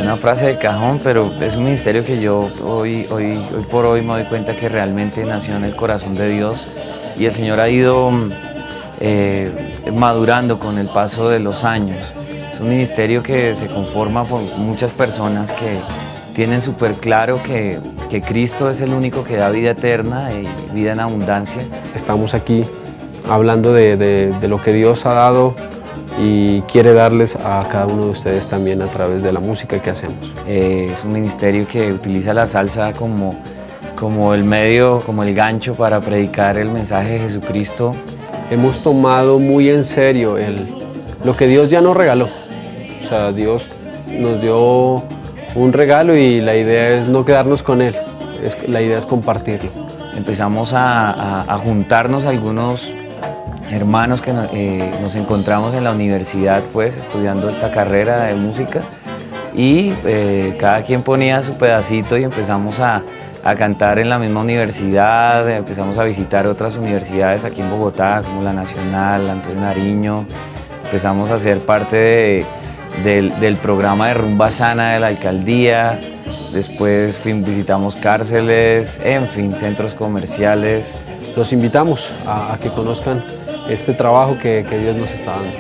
una frase de cajón, pero es un ministerio que yo hoy por hoy me doy cuenta que realmente nació en el corazón de Dios y el Señor ha ido madurando con el paso de los años. Es un ministerio que se conforma por muchas personas que tienen súper claro que Cristo es el único que da vida eterna y vida en abundancia. Estamos aquí hablando de lo que Dios ha dado y quiere darles a cada uno de ustedes también a través de la música que hacemos. Es un ministerio que utiliza la salsa como el medio, como el gancho para predicar el mensaje de Jesucristo. Hemos tomado muy en serio lo que Dios ya nos regaló. O sea, Dios nos dio un regalo y la idea es no quedarnos con él, la idea es compartirlo. Empezamos a juntarnos algunos hermanos que nos encontramos en la universidad, pues, estudiando esta carrera de música y cada quien ponía su pedacito y empezamos a cantar en la misma universidad, empezamos a visitar otras universidades aquí en Bogotá, como la Nacional, Antonio Nariño, empezamos a ser parte del programa de Rumba Sana de la alcaldía, después visitamos cárceles, en fin, centros comerciales. Los invitamos a que conozcan este trabajo que Dios nos está dando.